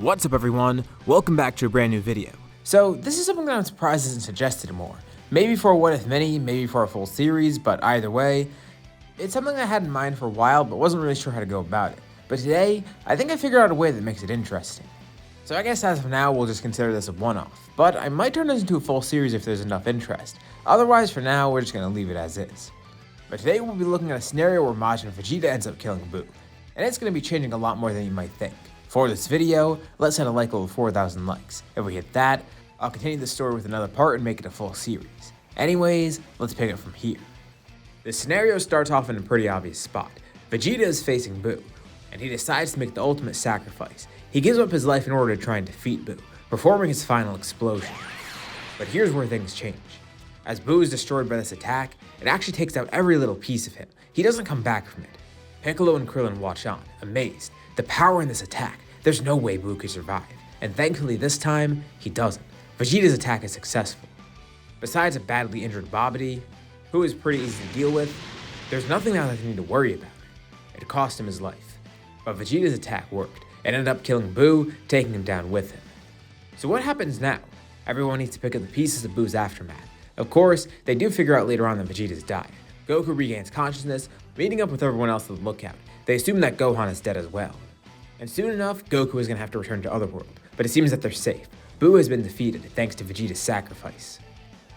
What's up everyone, welcome back to a brand new video. So this is something that I'm surprised isn't suggested more. Maybe for a what if mini, maybe for a full series, but either way, it's something I had in mind for a while but wasn't really sure how to go about it. But today, I think I figured out a way that makes it interesting. So I guess as of now, we'll just consider this a one-off, but I might turn this into a full series if there's enough interest. Otherwise, for now, we're just gonna leave it as is. But today we'll be looking at a scenario where Majin Vegeta ends up killing Buu, and it's gonna be changing a lot more than you might think. For this video, let's hit a like goal of 4,000 likes. If we hit that, I'll continue the story with another part and make it a full series. Anyways, let's pick it from here. The scenario starts off in a pretty obvious spot. Vegeta is facing Buu, and he decides to make the ultimate sacrifice. He gives up his life in order to try and defeat Buu, performing his final explosion. But here's where things change. As Buu is destroyed by this attack, it actually takes out every little piece of him. He doesn't come back from it. Piccolo and Krillin watch on, amazed. The power in this attack, there's no way Buu could survive. And thankfully this time, he doesn't. Vegeta's attack is successful. Besides a badly injured Babidi, who is pretty easy to deal with, there's nothing now that they need to worry about. It cost him his life. But Vegeta's attack worked, and ended up killing Buu, taking him down with him. So what happens now? Everyone needs to pick up the pieces of Buu's aftermath. Of course, they do figure out later on that Vegeta's died. Goku regains consciousness, meeting up with everyone else at the lookout. They assume that Gohan is dead as well. And soon enough, Goku is going to have to return to Otherworld, but it seems that they're safe. Buu has been defeated thanks to Vegeta's sacrifice.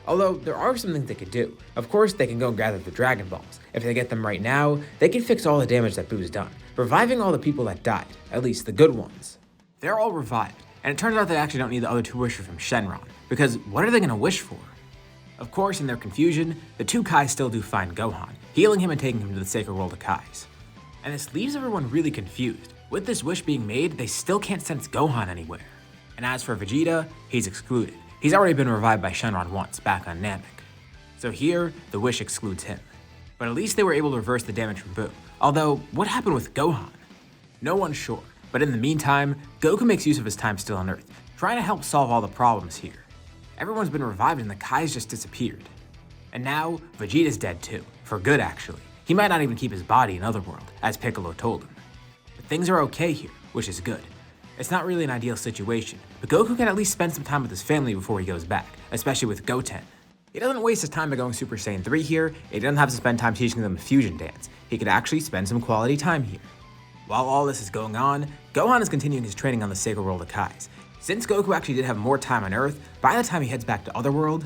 Although, there are some things they could do. Of course, they can go and gather the Dragon Balls. If they get them right now, they can fix all the damage that Buu's done, reviving all the people that died, at least the good ones. They're all revived, and it turns out they actually don't need the other two wishes from Shenron, because what are they going to wish for? Of course, in their confusion, the two Kais still do find Gohan, healing him and taking him to the sacred world of Kais. And this leaves everyone really confused. With this wish being made, they still can't sense Gohan anywhere. And as for Vegeta, he's excluded. He's already been revived by Shenron once, back on Namek. So here, the wish excludes him. But at least they were able to reverse the damage from Buu. Although, what happened with Gohan? No one's sure. But in the meantime, Goku makes use of his time still on Earth, trying to help solve all the problems here. Everyone's been revived and the Kais just disappeared. And now, Vegeta's dead too. For good, actually. He might not even keep his body in Otherworld, as Piccolo told him. But things are okay here, which is good. It's not really an ideal situation, but Goku can at least spend some time with his family before he goes back, especially with Goten. He doesn't waste his time by going Super Saiyan 3 here, he doesn't have to spend time teaching them a fusion dance. He could actually spend some quality time here. While all this is going on, Gohan is continuing his training on the sacred world of Kais. Since Goku actually did have more time on Earth, by the time he heads back to Otherworld,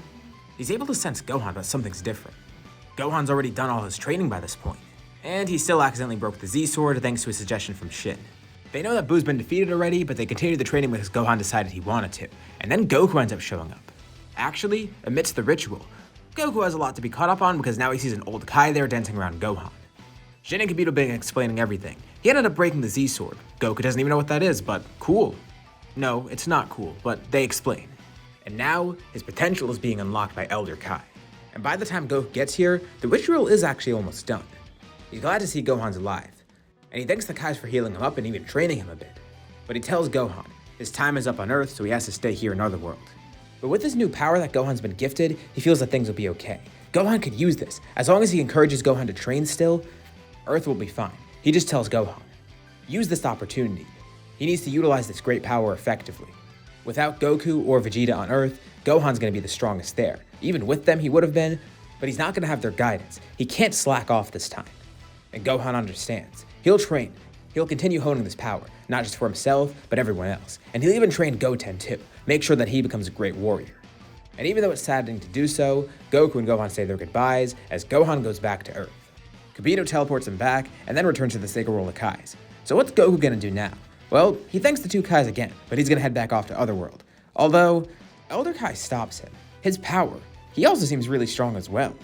he's able to sense Gohan, but something's different. Gohan's already done all his training by this point, and he still accidentally broke the Z-Sword thanks to a suggestion from Shin. They know that Buu's been defeated already, but they continue the training because Gohan decided he wanted to, and then Goku ends up showing up. Actually, amidst the ritual, Goku has a lot to be caught up on because now he sees an old Kai there dancing around Gohan. Shin and Kibito been explaining everything. He ended up breaking the Z-Sword. Goku doesn't even know what that is, but cool. No, it's not cool, but they explain. And now, his potential is being unlocked by Elder Kai. And by the time Goku gets here, the ritual is actually almost done. He's glad to see Gohan's alive, and he thanks the Kais for healing him up and even training him a bit. But he tells Gohan his time is up on Earth, so he has to stay here in Otherworld. But with this new power that Gohan's been gifted, he feels that things will be okay. Gohan could use this. As long as he encourages Gohan to train still, Earth will be fine. He just tells Gohan, use this opportunity. He needs to utilize this great power effectively. Without Goku or Vegeta on Earth, Gohan's gonna be the strongest there. Even with them, he would have been, but he's not gonna have their guidance. He can't slack off this time. And Gohan understands. He'll train. He'll continue honing this power, not just for himself, but everyone else. And he'll even train Goten too, make sure that he becomes a great warrior. And even though it's saddening to do so, Goku and Gohan say their goodbyes as Gohan goes back to Earth. Kibito teleports him back and then returns to the sacred world of Kais. So what's Goku gonna do now? Well, he thanks the two Kais again, but he's gonna head back off to Otherworld. Although, Elder Kai stops him. His power, he also seems really strong as well.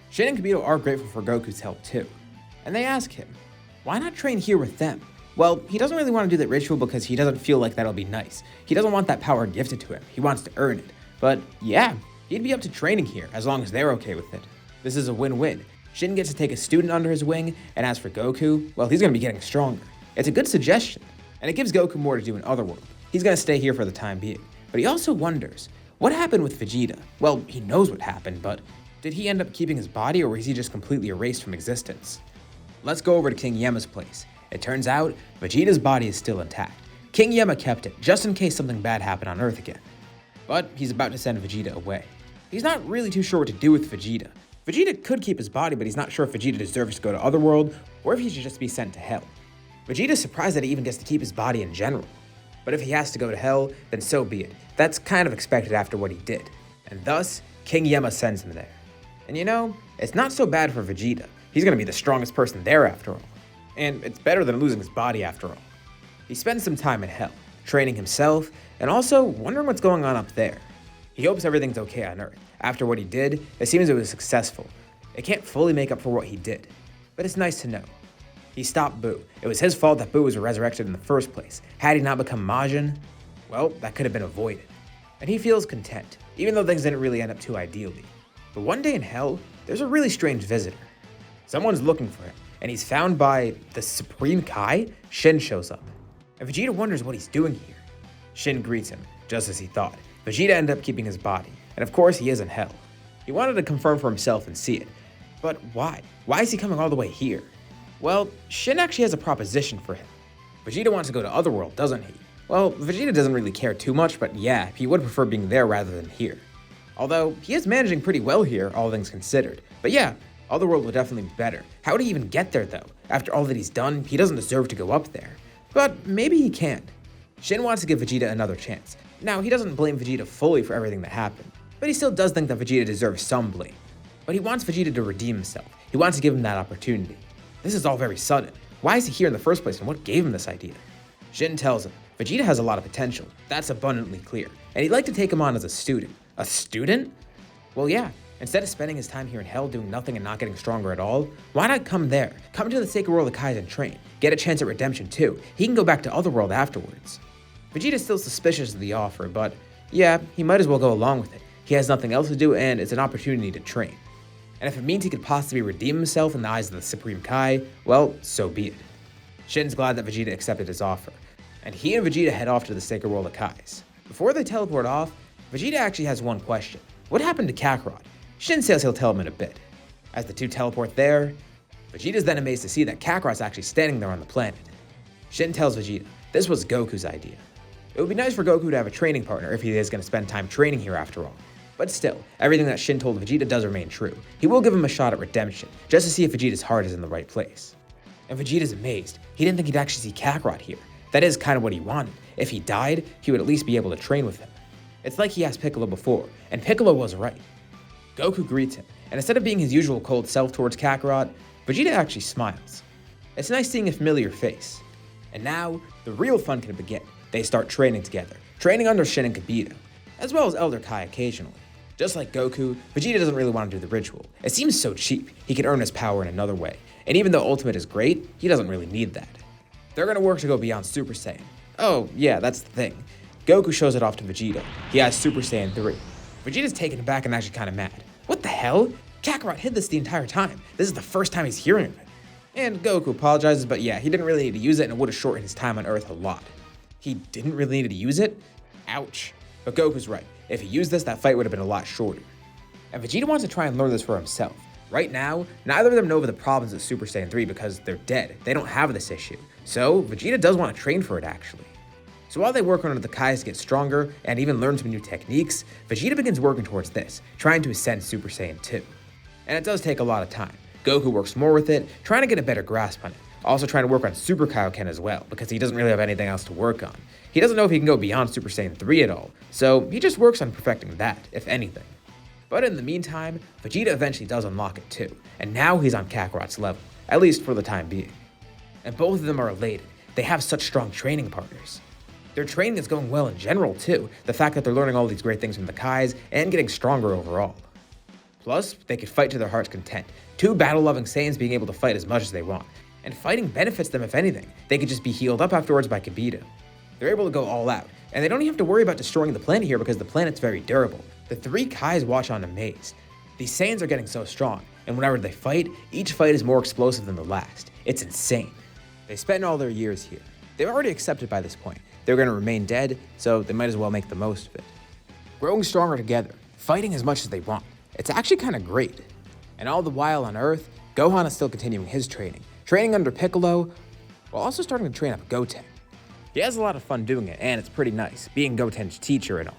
Shin and Kibito are grateful for Goku's help too. And they ask him, why not train here with them? Well, he doesn't really want to do that ritual because he doesn't feel like that'll be nice. He doesn't want that power gifted to him. He wants to earn it. But yeah, he'd be up to training here as long as they're okay with it. This is a win-win. Shin gets to take a student under his wing, and as for Goku, well, he's going to be getting stronger. It's a good suggestion, and it gives Goku more to do in Otherworld. He's going to stay here for the time being. But he also wonders, what happened with Vegeta? Well, he knows what happened, but did he end up keeping his body, or was he just completely erased from existence? Let's go over to King Yema's place. It turns out, Vegeta's body is still intact. King Yama kept it, just in case something bad happened on Earth again. But he's about to send Vegeta away. He's not really too sure what to do with Vegeta. Vegeta could keep his body, but he's not sure if Vegeta deserves to go to Otherworld, or if he should just be sent to Hell. Vegeta's surprised that he even gets to keep his body in general. But if he has to go to Hell, then so be it. That's kind of expected after what he did. And thus, King Yama sends him there. And you know, it's not so bad for Vegeta. He's gonna be the strongest person there after all. And it's better than losing his body after all. He spends some time in Hell, training himself, and also wondering what's going on up there. He hopes everything's okay on Earth. After what he did, it seems it was successful. It can't fully make up for what he did, but it's nice to know. He stopped Buu. It was his fault that Buu was resurrected in the first place. Had he not become Majin, well, that could have been avoided. And he feels content, even though things didn't really end up too ideally. But one day in Hell, there's a really strange visitor. Someone's looking for him, and he's found by the Supreme Kai. Shin shows up, and Vegeta wonders what he's doing here. Shin greets him, just as he thought. Vegeta ended up keeping his body, and of course he is in Hell. He wanted to confirm for himself and see it. But why? Why is he coming all the way here? Well, Shin actually has a proposition for him. Vegeta wants to go to Otherworld, doesn't he? Well, Vegeta doesn't really care too much, but yeah, he would prefer being there rather than here. Although, he is managing pretty well here, all things considered. But yeah, Otherworld would definitely be better. How would he even get there though? After all that he's done, he doesn't deserve to go up there. But maybe he can. Shin wants to give Vegeta another chance. Now, he doesn't blame Vegeta fully for everything that happened, but he still does think that Vegeta deserves some blame. But he wants Vegeta to redeem himself. He wants to give him that opportunity. This is all very sudden. Why is he here in the first place, and what gave him this idea? Shin tells him, Vegeta has a lot of potential. That's abundantly clear. And he'd like to take him on as a student. A student? Well, yeah. Instead of spending his time here in Hell doing nothing and not getting stronger at all, why not come there? Come to the Sacred World of Kais and train. Get a chance at redemption too. He can go back to Otherworld afterwards. Vegeta's still suspicious of the offer, but yeah, he might as well go along with it. He has nothing else to do, and it's an opportunity to train. And if it means he could possibly redeem himself in the eyes of the Supreme Kai, well, so be it. Shin's glad that Vegeta accepted his offer, and he and Vegeta head off to the Sacred World of Kais. Before they teleport off, Vegeta actually has one question. What happened to Kakarot? Shin says he'll tell him in a bit. As the two teleport there, Vegeta's then amazed to see that Kakarot's actually standing there on the planet. Shin tells Vegeta this was Goku's idea. It would be nice for Goku to have a training partner if he is going to spend time training here after all. But still, everything that Shin told Vegeta does remain true. He will give him a shot at redemption, just to see if Vegeta's heart is in the right place. And Vegeta's amazed. He didn't think he'd actually see Kakarot here. That is kind of what he wanted. If he died, he would at least be able to train with him. It's like he asked Piccolo before, and Piccolo was right. Goku greets him, and instead of being his usual cold self towards Kakarot, Vegeta actually smiles. It's nice seeing a familiar face. And now, the real fun can begin. They start training together, training under Shin and Kibito, as well as Elder Kai occasionally. Just like Goku, Vegeta doesn't really want to do the ritual. It seems so cheap. He can earn his power in another way. And even though Ultimate is great, he doesn't really need that. They're gonna work to go beyond Super Saiyan. Oh, yeah, that's the thing. Goku shows it off to Vegeta. He has Super Saiyan 3. Vegeta's taken aback and actually kind of mad. What the hell? Kakarot hid this the entire time. This is the first time he's hearing of it. And Goku apologizes, but yeah, he didn't really need to use it, and it would have shortened his time on Earth a lot. He didn't really need to use it? Ouch. But Goku's right. If he used this, that fight would have been a lot shorter. And Vegeta wants to try and learn this for himself. Right now, neither of them know of the problems of Super Saiyan 3 because they're dead. They don't have this issue. So, Vegeta does want to train for it, actually. So while they work on the Kais to get stronger and even learn some new techniques, Vegeta begins working towards this, trying to ascend Super Saiyan 2. And it does take a lot of time. Goku works more with it, trying to get a better grasp on it. Also trying to work on Super Kaioken as well, because he doesn't really have anything else to work on. He doesn't know if he can go beyond Super Saiyan 3 at all, so he just works on perfecting that, if anything. But in the meantime, Vegeta eventually does unlock it too, and now he's on Kakarot's level, at least for the time being. And both of them are elated. They have such strong training partners. Their training is going well in general too, the fact that they're learning all these great things from the Kais and getting stronger overall. Plus, they could fight to their heart's content, two battle-loving Saiyans being able to fight as much as they want. And fighting benefits them if anything. They could just be healed up afterwards by Kibito. They're able to go all out, and they don't even have to worry about destroying the planet here because the planet's very durable. The three Kais watch on amazed. These Saiyans are getting so strong, and whenever they fight, each fight is more explosive than the last. It's insane. They spent all their years here. They've already accepted by this point. They're going to remain dead, so they might as well make the most of it. Growing stronger together, fighting as much as they want. It's actually kind of great. And all the while on Earth, Gohan is still continuing his training under Piccolo, while also starting to train up Goten. He has a lot of fun doing it, and it's pretty nice, being Goten's teacher and all.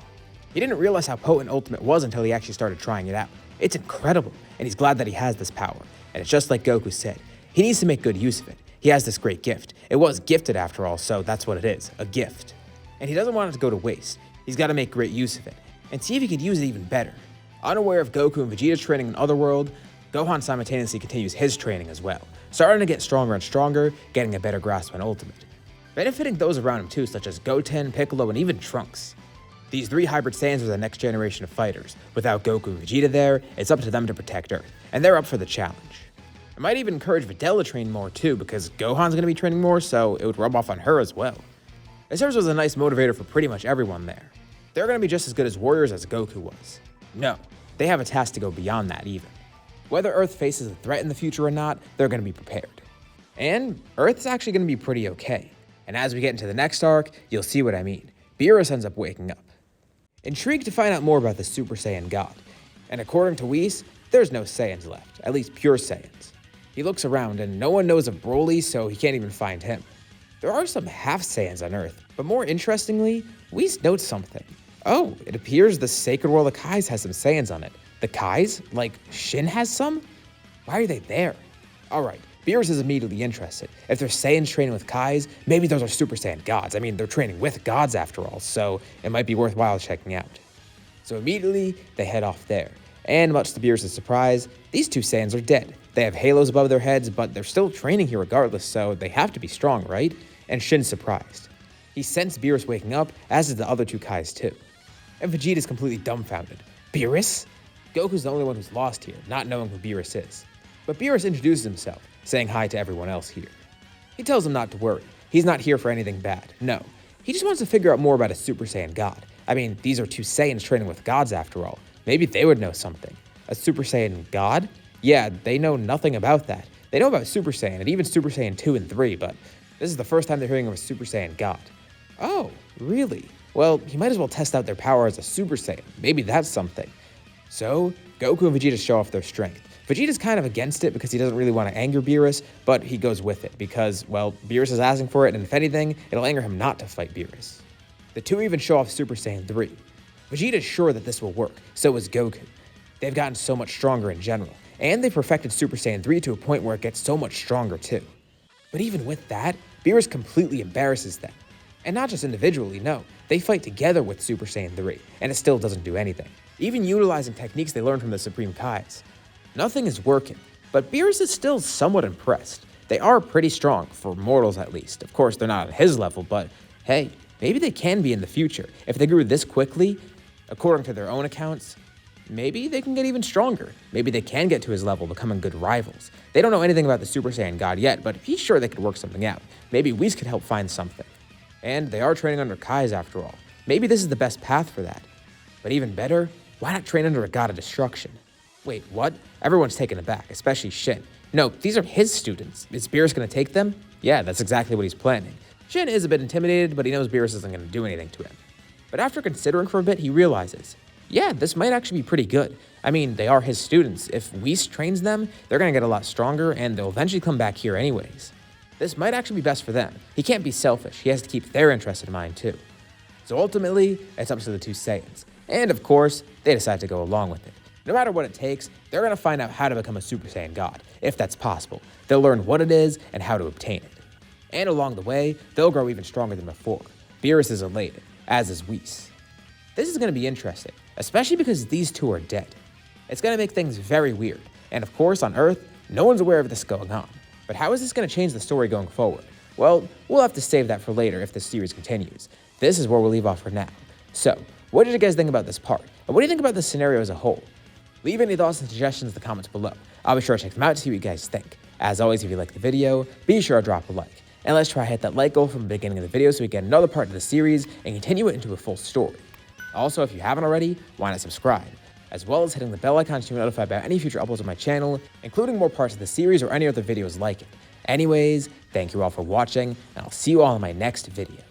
He didn't realize how potent Ultimate was until he actually started trying it out. It's incredible, and he's glad that he has this power. And it's just like Goku said, he needs to make good use of it. He has this great gift. It was gifted after all, so that's what it is, a gift. And he doesn't want it to go to waste. He's got to make great use of it, and see if he could use it even better. Unaware of Goku and Vegeta's training in Otherworld, Gohan simultaneously continues his training as well, starting to get stronger and stronger, getting a better grasp on Ultimate. Benefiting those around him too, such as Goten, Piccolo, and even Trunks. These 3 hybrid Saiyans are the next generation of fighters. Without Goku and Vegeta there, it's up to them to protect Earth, and they're up for the challenge. I might even encourage Videl to train more too, because Gohan's going to be training more, so it would rub off on her as well. It serves as a nice motivator for pretty much everyone there. They're going to be just as good as warriors as Goku was. No, they have a task to go beyond that even. Whether Earth faces a threat in the future or not, they're going to be prepared. And Earth's actually going to be pretty okay. And as we get into the next arc, you'll see what I mean. Beerus ends up waking up. Intrigued to find out more about the Super Saiyan God. And according to Whis, there's no Saiyans left, at least pure Saiyans. He looks around and no one knows of Broly, so he can't even find him. There are some half Saiyans on Earth, but more interestingly, Whis notes something. Oh, it appears the Sacred World of Kais has some Saiyans on it. The Kais? Like Shin has some? Why are they there? Alright, Beerus is immediately interested. If there's Saiyans training with Kais, maybe those are Super Saiyan gods. I mean, they're training with gods after all, so it might be worthwhile checking out. So immediately, they head off there. And much to Beerus' surprise, these 2 Saiyans are dead. They have halos above their heads, but they're still training here regardless, so they have to be strong, right? And Shin's surprised. He sensed Beerus waking up, as is the other 2 Kais too. And Vegeta's completely dumbfounded. Beerus? Goku's the only one who's lost here, not knowing who Beerus is. But Beerus introduces himself, saying hi to everyone else here. He tells them not to worry. He's not here for anything bad. No. He just wants to figure out more about a Super Saiyan God. I mean, these are 2 Saiyans training with gods after all. Maybe they would know something. A Super Saiyan God? Yeah, they know nothing about that. They know about Super Saiyan and even Super Saiyan 2 and 3, but this is the first time they're hearing of a Super Saiyan God. Oh, really? Well, he might as well test out their power as a Super Saiyan. Maybe that's something. So, Goku and Vegeta show off their strength. Vegeta's kind of against it because he doesn't really want to anger Beerus, but he goes with it because, well, Beerus is asking for it, and if anything, it'll anger him not to fight Beerus. The 2 even show off Super Saiyan 3. Vegeta's sure that this will work, so is Goku. They've gotten so much stronger in general, and they perfected Super Saiyan 3 to a point where it gets so much stronger too. But even with that, Beerus completely embarrasses them. And not just individually, no. They fight together with Super Saiyan 3, and it still doesn't do anything. Even utilizing techniques they learned from the Supreme Kais. Nothing is working, but Beerus is still somewhat impressed. They are pretty strong, for mortals at least. Of course, they're not at his level, but hey, maybe they can be in the future. If they grew this quickly, according to their own accounts, maybe they can get even stronger. Maybe they can get to his level, becoming good rivals. They don't know anything about the Super Saiyan God yet, but he's sure they could work something out. Maybe Whis could help find something. And they are training under Kais after all. Maybe this is the best path for that. But even better, why not train under a god of destruction? Wait, what? Everyone's taken aback, especially Shin. No, these are his students. Is Beerus going to take them? Yeah, that's exactly what he's planning. Shin is a bit intimidated, but he knows Beerus isn't going to do anything to him. But after considering for a bit, he realizes, yeah, this might actually be pretty good. I mean, they are his students. If Whis trains them, they're going to get a lot stronger, and they'll eventually come back here anyways. This might actually be best for them. He can't be selfish. He has to keep their interest in mind too. So ultimately, it's up to the 2 Saiyans. And of course, they decide to go along with it. No matter what it takes, they're going to find out how to become a Super Saiyan God, if that's possible. They'll learn what it is and how to obtain it. And along the way, they'll grow even stronger than before. Beerus is elated, as is Whis. This is going to be interesting, especially because these 2 are dead. It's going to make things very weird. And of course, on Earth, no one's aware of this going on. But how is this going to change the story going forward? Well, we'll have to save that for later if this series continues. This is where we'll leave off for now. So, what did you guys think about this part? And what do you think about this scenario as a whole? Leave any thoughts and suggestions in the comments below. I'll be sure to check them out to see what you guys think. As always, if you like the video, be sure to drop a like. And let's try to hit that like goal from the beginning of the video so we get another part of the series and continue it into a full story. Also, if you haven't already, why not subscribe? As well as hitting the bell icon to be notified about any future uploads on my channel, including more parts of the series or any other videos like it. Anyways, thank you all for watching, and I'll see you all in my next video.